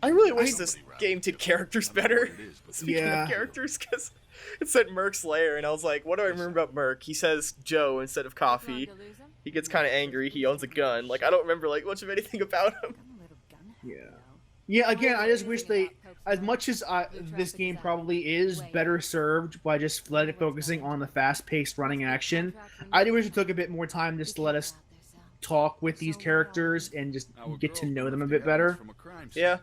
I really wish this game did characters better. Speaking Yeah. of characters, because it said Merc's lair, and I was like, what do I remember about Merc? He says Joe instead of coffee. He gets kind of angry. He owns a gun. Like, I don't remember like much of anything about him. Yeah. Yeah, again, I just wish they, as much as this game probably is better served by just focusing on the fast-paced running action, I do wish it took a bit more time just to let us talk with these characters and just get to know them a bit better. Yeah.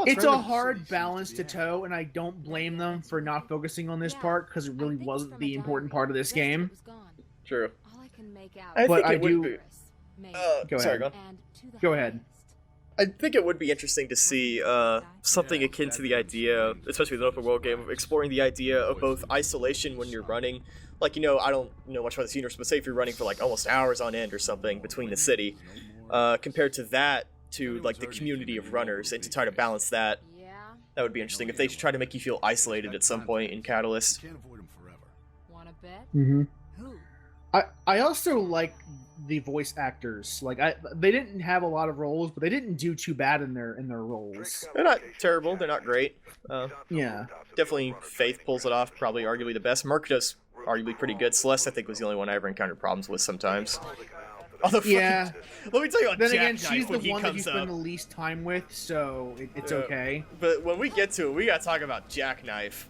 It's a hard balance to toe, and I don't blame them for not focusing on this part, because it really wasn't the important part of this game. True. But think I it would do... be- Go sorry, ahead. go on. Go ahead. I think it would be interesting to see something akin to the idea, especially with an open world game, of exploring the idea of both isolation when you're running. Like, you know, I don't know much about this universe, but say if you're running for like almost hours on end or something between the city, compared to that, to like the community of runners, and to try to balance that, that would be interesting. If they try to make you feel isolated at some point in Catalyst. Mm-hmm. I also like the voice actors. Like, they didn't have a lot of roles, but they didn't do too bad in their roles. They're not terrible. They're not great. Yeah. Definitely Faith pulls it off. Probably arguably the best. Merc does arguably pretty good. Celeste, I think, was the only one I ever encountered problems with sometimes. Although, yeah. Let me tell you about Then Jackknife again, she's the when he one that you comes spend up. the least time with, so it's okay. But when we get to it, we gotta talk about Jackknife.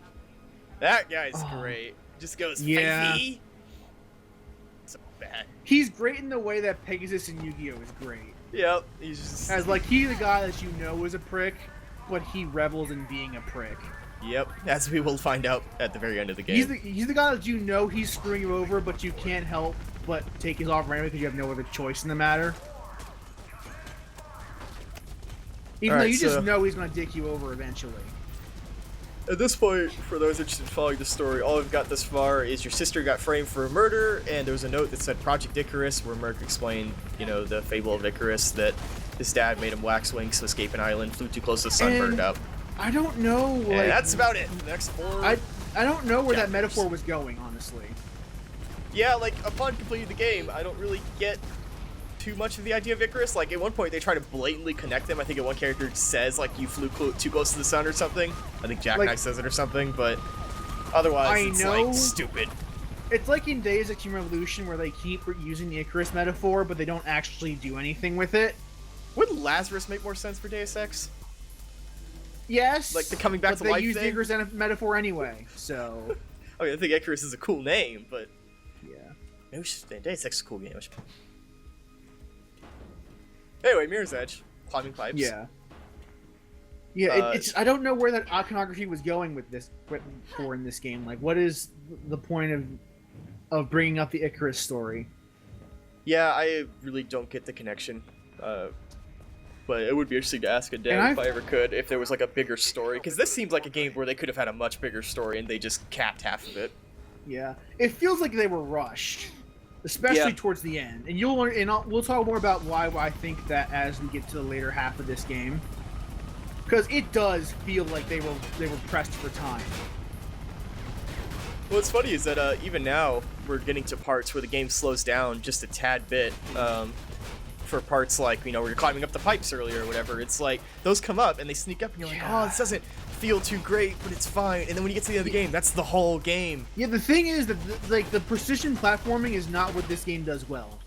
That guy's Oh. great. Just goes, Yeah. Fifey. So bad. He's great in the way that Pegasus in Yu-Gi-Oh! Is great. Yep. He's just. As, like, he's the guy that you know is a prick, but he revels in being a prick. Yep. As we will find out at the very end of the game. He's the guy that you know he's screwing you over, but you can't help but take his offer anyway because you have no other choice in the matter. Even though Alright, you just so- know he's going to dick you over eventually. At this point, for those interested in following the story, all I've got thus far is your sister got framed for a murder, and there was a note that said Project Icarus, where Merc explained, you know, the fable of Icarus, that his dad made him wax wings to escape an island, flew too close to the sun, And burned up. I don't know, like... And that's about it. The next four... I don't know where that chapters. metaphor was going, honestly. Yeah, like, upon completing the game, I don't really get too much of the idea of Icarus. Like, at one point, they try to blatantly connect them. I think one character says, like, you flew too close to the sun or something. I think Jackknife Like- says it or something, but otherwise, it's, know- like, stupid. It's like in Days of Human Revolution where they keep using the Icarus metaphor, but they don't actually do anything with it. Wouldn't Lazarus make more sense for Deus Ex? Yes, Like the coming back but to they life use the thing? Icarus metaphor anyway, so... I mean, I think Icarus is a cool name, but yeah. maybe we should, Deus Ex is a cool game. Anyway, Mirror's Edge, climbing pipes. Yeah. Yeah, it's I don't know where that iconography was going with this for in this game. Like, what is the point of bringing up the Icarus story? Yeah, I really don't get the connection. But it would be interesting to ask Adele if I ever could, if there was like a bigger story. Because this seems like a game where they could have had a much bigger story and they just capped half of it. Yeah, it feels like they were rushed, especially Yeah. towards the end. And you'll learn, and we'll talk more about why I think that as we get to the later half of this game, because it does feel like they were pressed for time. What's funny is that even now we're getting to parts where the game slows down just a tad bit. For parts like, you know, where you're climbing up the pipes earlier or whatever, it's like those come up and they sneak up and you're like, oh, this doesn't feel too great, but it's fine. And then when you get to the end of the game, that's the whole game. Yeah, the thing is that the precision platforming is not what this game does well.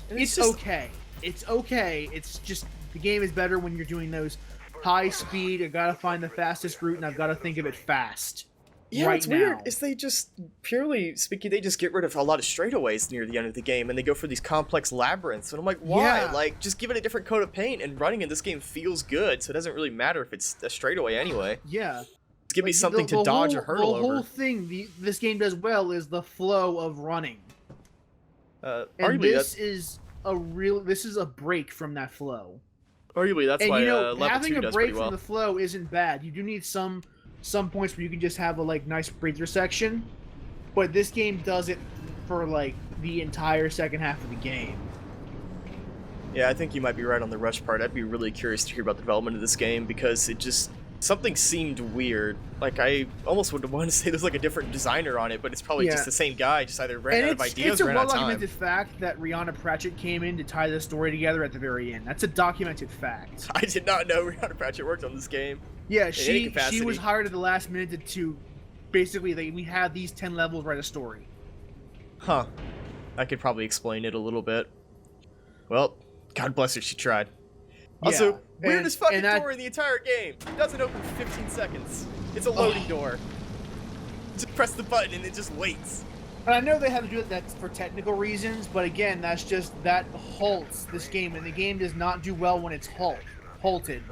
And It's just- okay. It's okay. It's just the game is better when you're doing those high speed. I gotta find the fastest route, and I've got to think of it fast. Yeah, right what's weird now. is they just, purely speaking, they just get rid of a lot of straightaways near the end of the game, and they go for these complex labyrinths. And I'm like, why? Yeah. Like, just give it a different coat of paint, and running in this game feels good, so it doesn't really matter if it's a straightaway anyway. Yeah. Just give me Like, something the to dodge or whole- hurdle The whole over. thing this game does well is the flow of running. And Arguably, this is a break from that flow. that's And why you know, level having 2 a does break pretty well. from the flow isn't bad. You do need some points where you can just have a nice breather section, but this game does it for the entire second half of the game. Yeah, I think you might be right on the rush part. I'd be really curious to hear about the development of this game, because it just something seemed weird. Like, I almost would want to say there's like a different designer on it, but it's probably Yeah. just the same guy, just either ran And out of ideas it's or a ran out of time. well-documented fact that Rihanna Pratchett came in to tie the story together at the very end. That's a documented fact. I did not know Rihanna Pratchett worked on this game. Yeah, any she capacity. was hired at the last minute to basically we have these 10 levels, write a story. Huh. I could probably explain it a little bit. Well, God bless her, she tried. Also, Yeah, weirdest fucking that- door in the entire game. It doesn't open for 15 seconds. It's a loading door. Just press the button and it just waits. And I know they have to do that for technical reasons, but again, that halts this game, and the game does not do well when it's halted.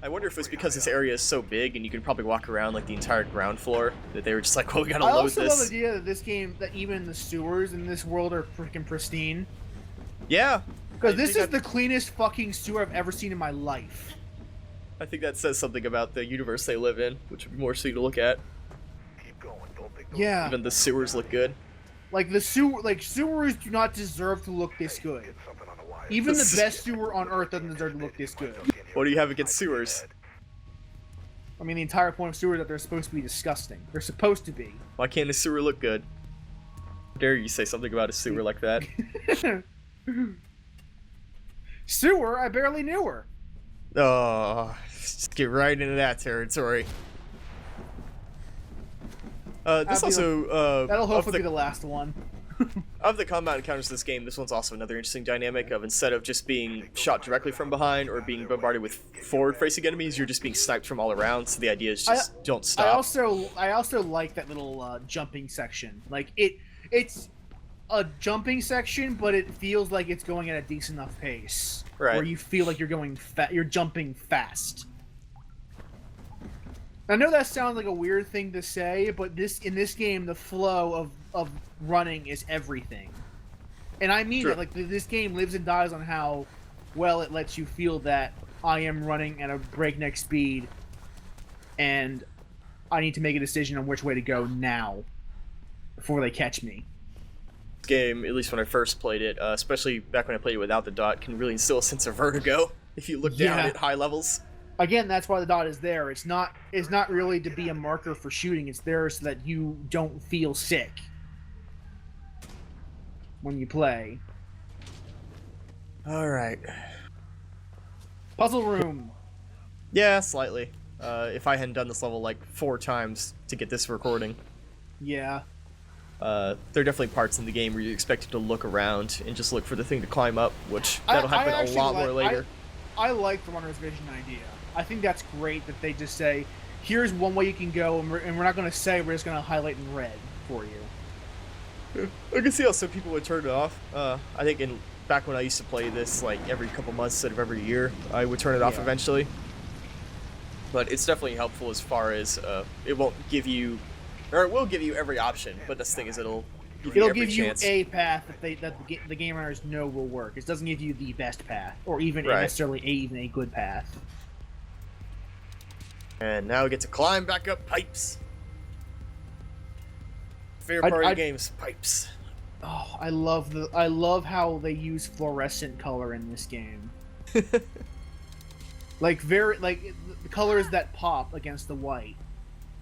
I wonder if it's because this area is so big and you can probably walk around like the entire ground floor that they were just like, well, we gotta I load also love the this. idea that this game, that even the sewers in this world are freaking pristine. Yeah. Because I this think is the cleanest fucking sewer I've ever seen in my life. I think that says something about the universe they live in, which would be more interesting to look at. Yeah. Even the sewers look good. Like sewers do not deserve to look this good. Even the best sewer on Earth doesn't deserve to look this good. What do you have against sewers? I mean, the entire point of sewers is that they're supposed to be disgusting. They're supposed to be. Why can't a sewer look good? How dare you say something about a sewer like that? Sewer? I barely knew her. Oh, just get right into that territory. This That'll be also, That'll of hopefully the, be the last one. of the combat encounters in this game, this one's also another interesting dynamic of instead of just being shot directly from behind or being bombarded with forward-facing enemies, you're just being sniped from all around, so the idea is just don't stop. I also like that little jumping section. Like it's a jumping section, but it feels like it's going at a decent enough pace. Right. Where you feel like you're jumping fast. I know that sounds like a weird thing to say, but in this game, the flow of running is everything. And I mean True. it. Like, this game lives and dies on how well it lets you feel that I am running at a breakneck speed, and I need to make a decision on which way to go now before they catch me. This game, at least when I first played it, especially back when I played it without the dot, can really instill a sense of vertigo if you look down Yeah. at high levels. Again, that's why the dot is there. It's not really to be a marker for shooting. It's there so that you don't feel sick when you play. Alright. Puzzle room. Yeah, slightly. If I hadn't done this level like 4 times to get this recording. Yeah. There are definitely parts in the game where you're expected to look around and just look for the thing to climb up, which that'll happen a actually lot more later. I like the runner's vision idea. I think that's great that they just say, here's one way you can go, and we're not going to say, we're just going to highlight in red for you. I can see how some people would turn it off. I think back when I used to play this like every couple months instead of every year, I would turn it off Yeah. eventually. But it's definitely helpful as far as it won't give you, or it will give you every option. But the thing is, it'll give you It'll every give you chance. a path that the game runners know will work. It doesn't give you the best path, or even Right. necessarily even a good path. And now we get to climb back up pipes. Favorite part of the game's pipes. Oh, I love how they use fluorescent color in this game. Like the colors that pop against the white.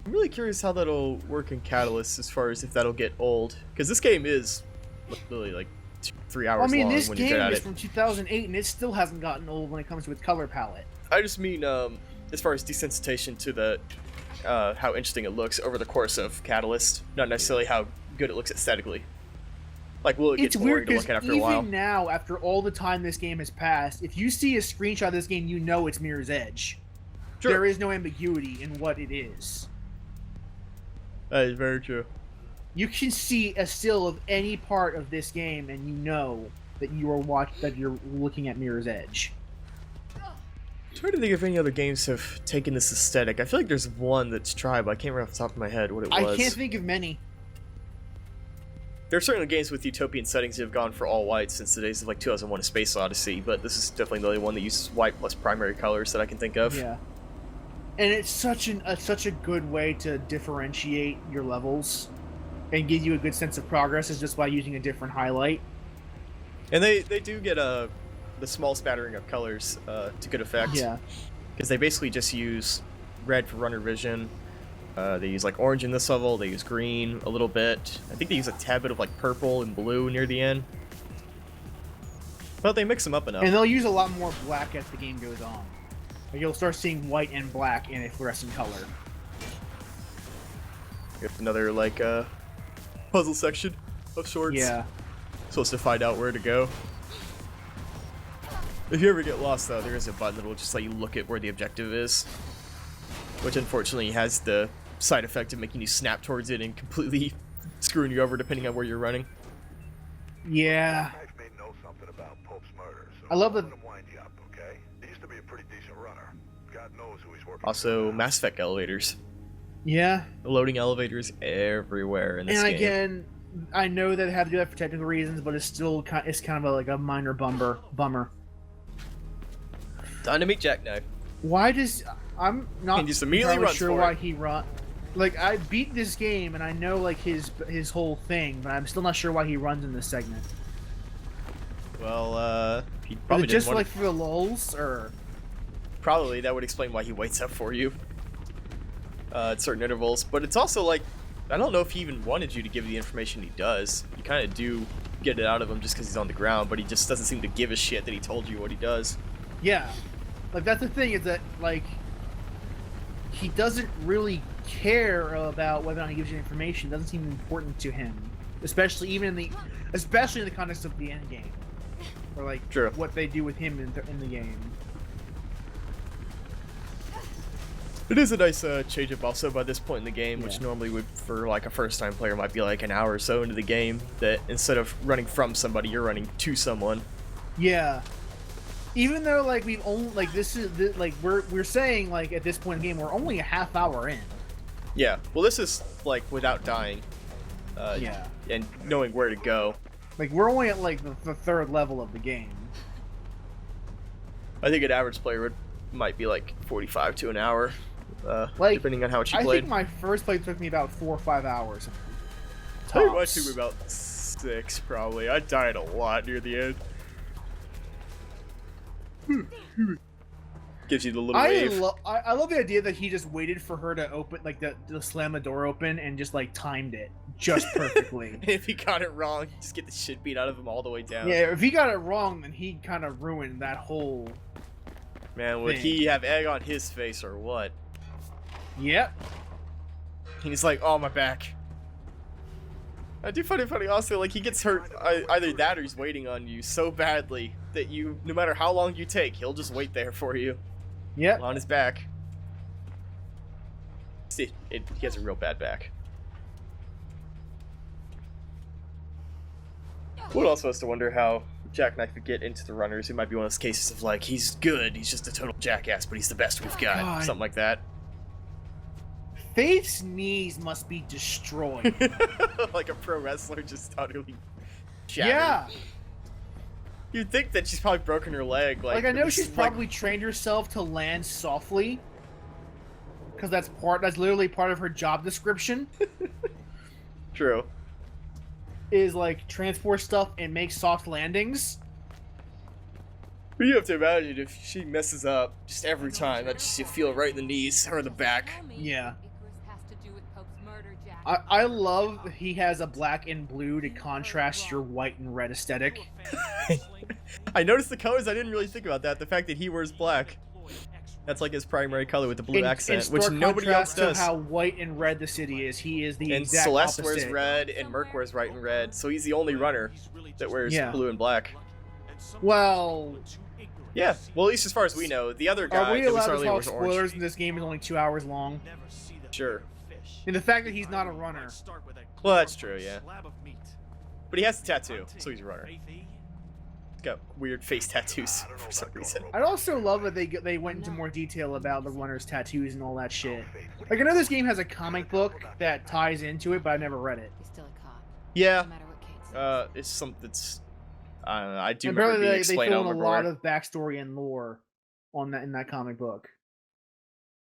I'm really curious how that'll work in Catalyst as far as if that'll get old. Because this game is literally like 2-3 hours I mean, long this when you game get at is it. from 2008, and it still hasn't gotten old when it comes to its color palette. I just mean as far as desensitization to the how interesting it looks over the course of Catalyst, not necessarily how good it looks aesthetically. Like, will it get It's boring weird to because look at after a even while? now, after all the time this game has passed, if you see a screenshot of this game, you know it's Mirror's Edge. Sure. There is no ambiguity in what it is. That is very true. You can see a still of any part of this game, and you know that you're looking at Mirror's Edge. I'm trying to think if any other games have taken this aesthetic. I feel like there's one that's tried, but I can't remember off the top of my head what it was. I can't think of many. There are certainly games with utopian settings that have gone for all white since the days of like 2001: A Space Odyssey, but this is definitely the only one that uses white plus primary colors that I can think of. Yeah. And it's such a good way to differentiate your levels and give you a good sense of progress is just by using a different highlight. And they do get the small spattering of colors to good effect. Yeah. Because they basically just use red for runner vision. They use like orange in this level. They use green a little bit. I think they use a tad bit of like purple and blue near the end. But they mix them up enough. And they'll use a lot more black as the game goes on. Like you'll start seeing white and black in a fluorescent color. If another like puzzle section of sorts. Yeah. Supposed to find out where to go. If you ever get lost though, there is a button that will just let you look at where the objective is. Which unfortunately has the side effect of making you snap towards it and completely screwing you over depending on where you're running. Yeah. Max may know something about Pope's murder, so I love I'm that- gonna wind you up, okay? He used to be a pretty decent runner. God knows who he's working Also, for now. Mass Effect elevators. Yeah. Loading elevators everywhere in this And game. again, I know that they had to do that for technical reasons, but it's still kind of like a minor bummer. Time to meet Jackknife. Why does I'm not And just immediately entirely runs sure for why it. he run. Like I beat this game and I know like his whole thing, but I'm still not sure why he runs in this segment. Well, he Is probably it just didn't want like for the lulz, or Probably that would explain why he waits up for you at certain intervals. But it's also like, I don't know if he even wanted you to give the information he does. You kind of do get it out of him just because he's on the ground, but he just doesn't seem to give a shit that he told you what he does. yeah, like that's the thing is that like he doesn't really care about whether or not he gives you information. It doesn't seem important to him, especially in the context of the end game, or like True. what they do with him in the game. It is a nice change up also by this point in the game, which Yeah. normally would, for like a first time player, might be like an hour or so into the game, that instead of running from somebody, you're running to someone. Yeah. Even though like we've only like like we're saying like at this point in the game we're only a half hour in. Yeah, well this is like without dying. Yeah. And knowing where to go. Like we're only at like the third level of the game. I think an average player might be like 45 to an hour, Like, depending on how much you I played. think my first play took me about 4 or 5 hours. I think mine Tops. took me about 6 probably. I died a lot near the end. Gives you the little wave. I love the idea that he just waited for her to open like to slam the door open and just like timed it just perfectly. If he got it wrong, just get the shit beat out of him all the way down. Yeah, if he got it wrong, then he kind of ruined that whole. Man, would thing. he have egg on his face or what? Yep. He's like, oh, my back. I do find it funny also, like, he gets hurt either that or he's waiting on you so badly that you, no matter how long you take, he'll just wait there for you Yep. on his back. See, he has a real bad back. One also has to wonder how Jackknife could get into the runners. It might be one of those cases of like, he's good, he's just a total jackass, but he's the best we've got. God. Something like that. Faith's knees must be destroyed. Like a pro wrestler just utterly shattered. Yeah. You'd think that she's probably broken her leg. Like I know this she's is, like, probably trained herself to land softly, because that's literally part of her job description. True. Is like transport stuff and make soft landings. But you have to imagine if she messes up just every time, that just you feel right in the knees or the back. Yeah. I love that he has a black and blue to contrast your white and red aesthetic. I noticed the colors. I didn't really think about that. The fact that he wears black. That's like his primary color with the blue accent, in which stark nobody else contrast does. to how white and red the city is. He is the And exact Celeste opposite. wears red, and Merc wears white and red, so he's the only runner that wears Yeah. blue and black. Well, Yeah, well, at least as far as we know. The other guy are we that we allowed saw to earlier talk was orange. spoilers? And this game is only 2 hours long. Sure. And the fact that he's not a runner. Well, that's true, yeah. But he has a tattoo, so he's a runner. He's got weird face tattoos for some reason. I'd also love that they went into more detail about the runner's tattoos and all that shit. Like I know this game has a comic book that ties into it, but I've never read it. He's still a cop. Yeah, No matter what Kate says. it's something that's... I don't know, I do And remember apparently being they explained fill over in a and lot over. of backstory and lore on that in that comic book.